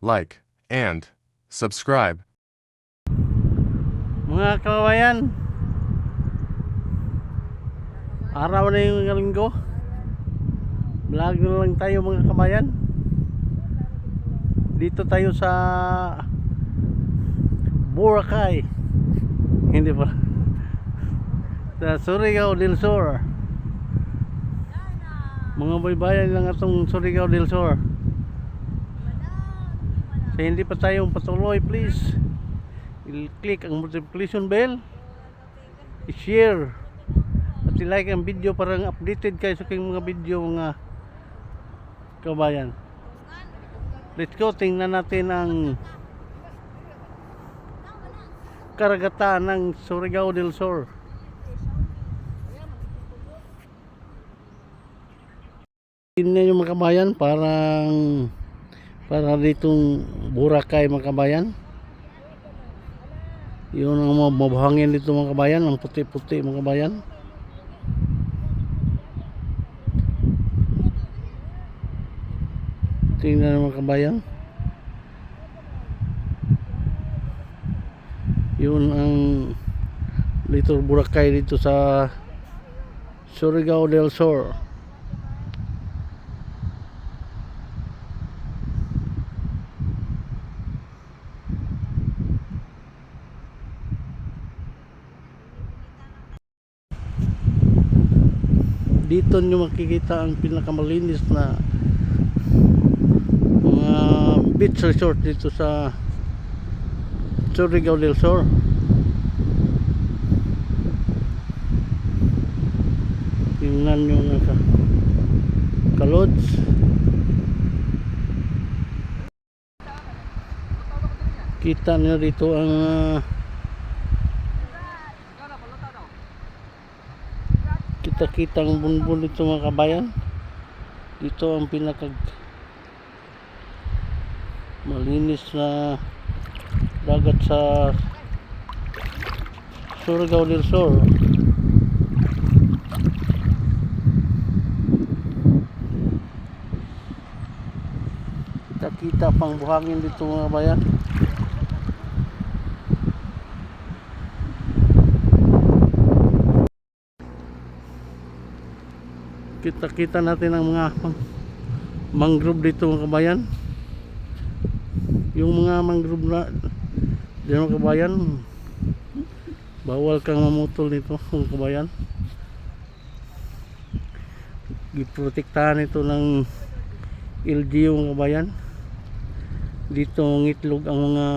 like, and subscribe. Mga kababayan, araw na yung linggo. Vlog na lang tayo mga kabayan. Dito tayo sa Boracay. Hindi pa. Sa Surigao del Sur. Mga baybayan lang atong Surigao del Sur. Sa hindi pa tayo patuloy, please i-click ang notification bell, i-share at i-like ang video para updated kayo sa aking mga video mga kabayan. Let's go, tingnan natin ang karagatan ng Surigao del Sur. Tingnan nyo mga kabayan, para ditong Boracay mga kabayan. Yun ang mga mabuhangin dito mga kabayan, ang puti-puti mga kabayan. Tingnan mga kabayan. Yun ang dito Boracay dito sa Surigao del Sur. Dito nyo makikita ang pinakamalinis na mga beach resort dito sa Surigao del Sur. Tingnan nyo nga kalods. Kita nyo dito ang kita ang bunbun dito mga kabayan. Dito ang pinaka malinis na dagat sa Surigao del Sur. Kita pang buhangin dito mga kabayan. Kita natin ang mga mangrove dito mga kabayan. Yung mga mangrove na dito mga kabayan, bawal kang mamutol nito mga kabayan. Giprotektahan ito ng LGU mga kabayan. Dito ngitlog ang mga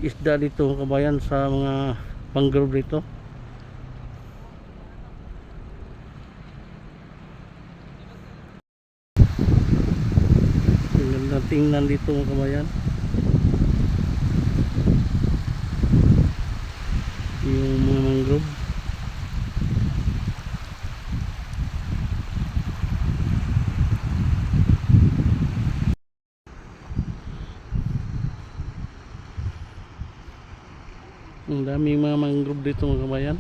isda dito mga kabayan sa mga mangrove dito. Tingnan dito mga kabayan, yung mga mangrove. Ang daming mga mangrove dito mga kabayan.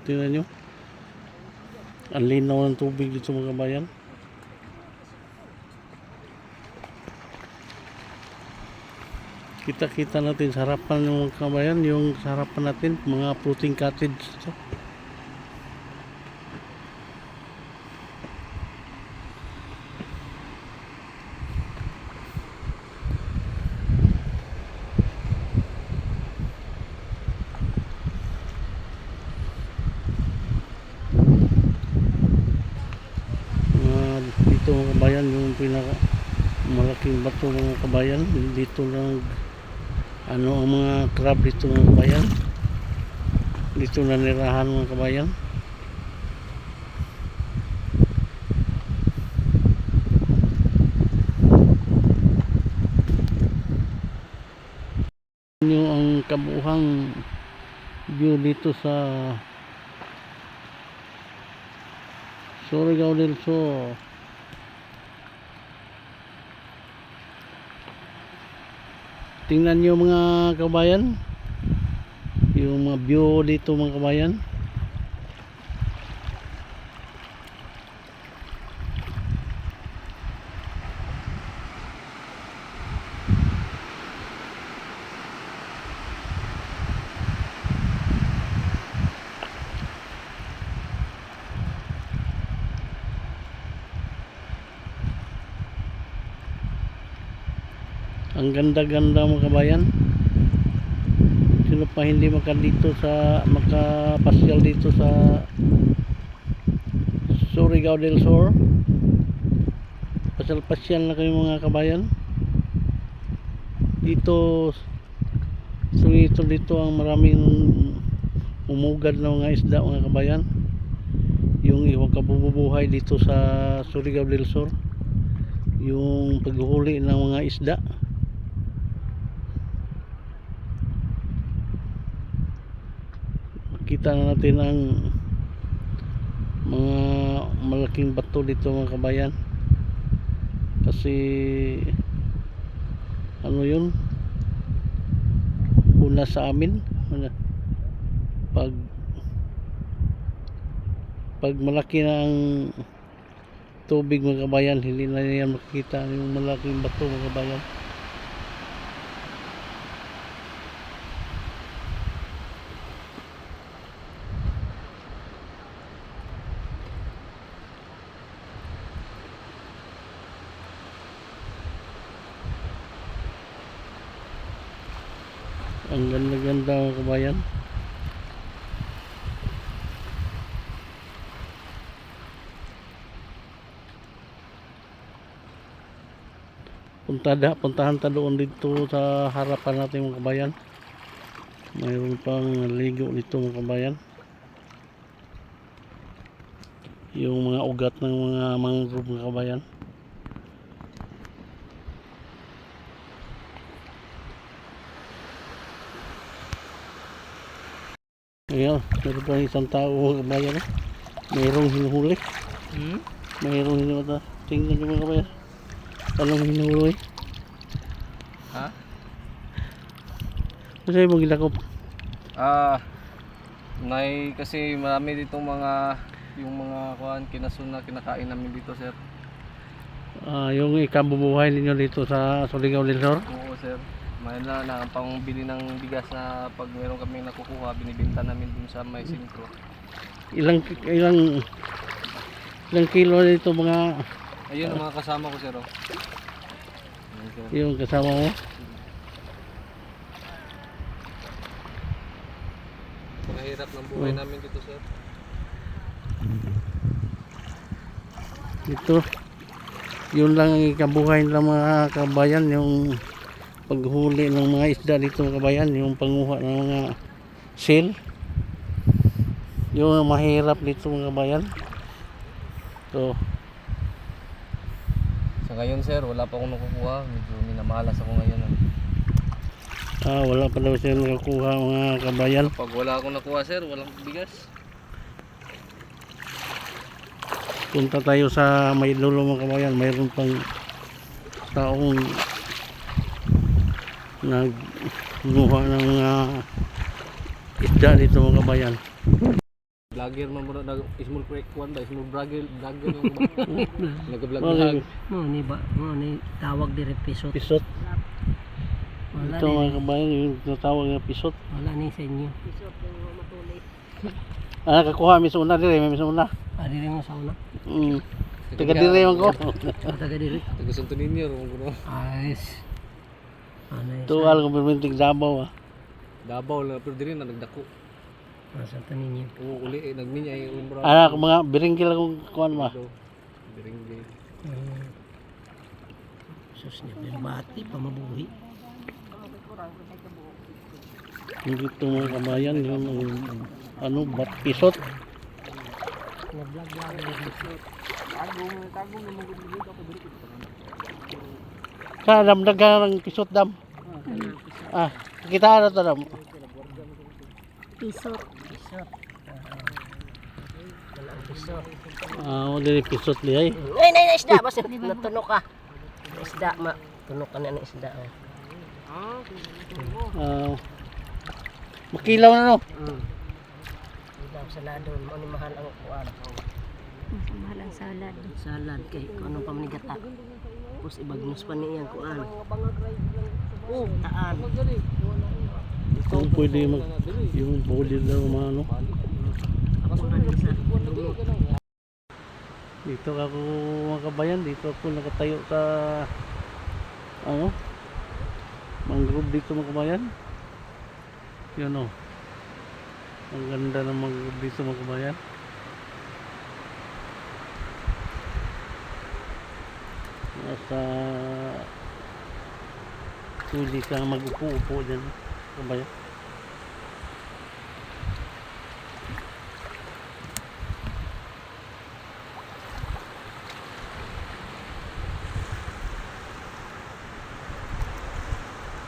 Tingnan nyo ang linaw ng tubig dito mga kabayan. Kita natin sa harapan ng mga kabayan, yung sa harapan natin mga floating cottage ito. Dito mga kabayan, yung pinaka malaking bato mga kabayan. Dito lang ang mga crab dito mga kabayan. Dito na nirahan mga kabayan. Yung ang kabuhang view dito sa Surigao del Sur. Tingnan nyo mga kabayan, yung mga view dito mga kabayan. Ang ganda-ganda mga kabayan. Sino pa hindi makapasyal dito sa Surigao del Sur? Pasyal na kayo mga kabayan. Dito ang maraming umugad na mga isda mga kabayan. Yung iwang kabubuhay dito sa Surigao del Sur. Yung paghuli ng mga isda. Kita na natin ang mga malaking bato dito mga kabayan, kasi ano yun, una sa amin pag malaki na ang tubig mga kabayan, hindi na yan makikita yung malaking bato mga kabayan. Ang ganda-ganda mga kabayan. Puntahan ta doon dito sa harapan natin mga kabayan. Mayroon pang ligo dito mga kabayan. Yung mga ugat ng mga mangrove mga kabayan. Ayan, meron pa isang tao mga kabayan. Mayroong hinuhuli. Mayroong hinuhuli. Tingnan nyo mga kabayan. Anong hinuhuli? Ha? Kasi mo gilakop. Kasi marami ditong yung mga kinasun na kinakain namin dito, sir. Yung ikabubuhay ninyo dito sa Surigao del Sur. Oo, sir. May na ang pangbili ng bigas na pag meron kami nakukuha, binibenta namin dun sa may sentro. Ilang kilo dito mga Ayun ang mga kasama ko, sir. Oh. Ayun, sir. yung kasama mo? Mahirap ng buhay namin dito, sir. Ito, yun lang ang ikabuhay ng mga kabayan, yung paghuli ng mga isda dito mga kabayan, yung panguha ng mga seal, yung mahirap dito mga kabayan. So Sa ngayon, sir, wala pa akong nakukuha. Medyo minamalas ako ngayon. wala pa daw siya nakakuha mga kabayan. Pag wala akong nakuha, sir, walang bigas. Punta tayo sa Maydulo mga kabayan, mayroon pang taong nagguha ng mga isda dito mga kabayan. Vlogger man muna small break one ba small vlogger yung nag-vlog. Mo ni tawag dire pisot. Pisot. Wala Ito ni, mga kabayan, yung natawag na pisot. wala ni sa inyo. Pisot yung matuloy. Kakuha, misuna dire, may misuna. Dire mo sa una. Taga dire man ko. Taga dire. Taga Santo Niño ro ko. Ayos. Ano Tuwal ko perminting Davao. Davao lang pero diri na nagdako. Sa taninyo. Oo, uli nagminya ay umbra. Ko mga biringkil akong kuan ma. Biringge. Sus niya berbati pa mabuhi. Dito mga kabayan, yung pisot. Na-vlog lang ni pisot. Tagong na mo dito pa dito. Sa damdag ka ng pisot dam. Kita na to dam. Pisot. Pisot. Wala ang pisot. Wala ni pisot li ay. Nay isda basta natunok ka. Isda tunok ka na ng isda. Makilaw na no. Ilaw saladon mo ni mahal ang kuan. Mahal ang salad. Salad kay kung anong pamanigata. Tapos ibagnos pa niya kuan. Taan. Kung pwede yung pwede daw ano. Ako na din sa lumot. Dito ako mga kabayan, dito ako nakatayo sa ano mangrove dito mga kabayan. Yun o. Ang ganda ng mangrove dito mga kabayan. Nasa pwede kang mag-upo-upo dyan kabayan.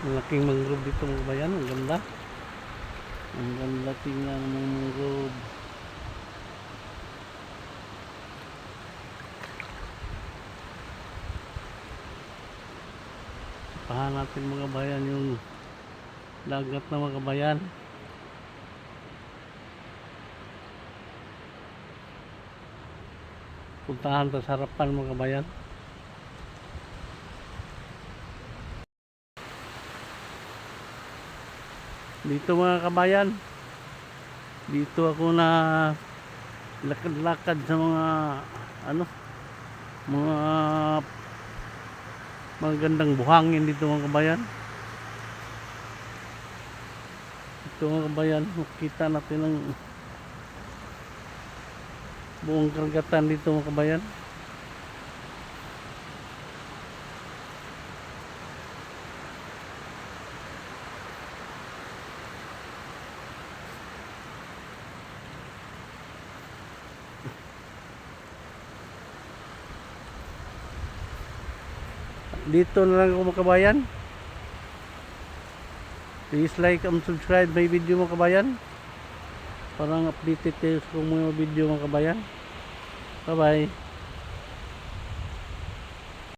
Malaking mangrove dito mga kabayan, ang ganda. Ang ganda tingnan ng mangrove. Pahan natin mga kabayan yung dagat na mga kabayan. Puntahan sa harapan mga kabayan. Dito mga kabayan, dito ako na lakad-lakad sa mga ano, mga magandang buhangin dito mga kabayan. Dito mga kabayan, makita natin ang buong karagatan dito mga kabayan. Dito na lang ako mga kabayan. Please like and subscribe my video mga kabayan. Parang updated kayo sa mga video mga kabayan. Bye bye.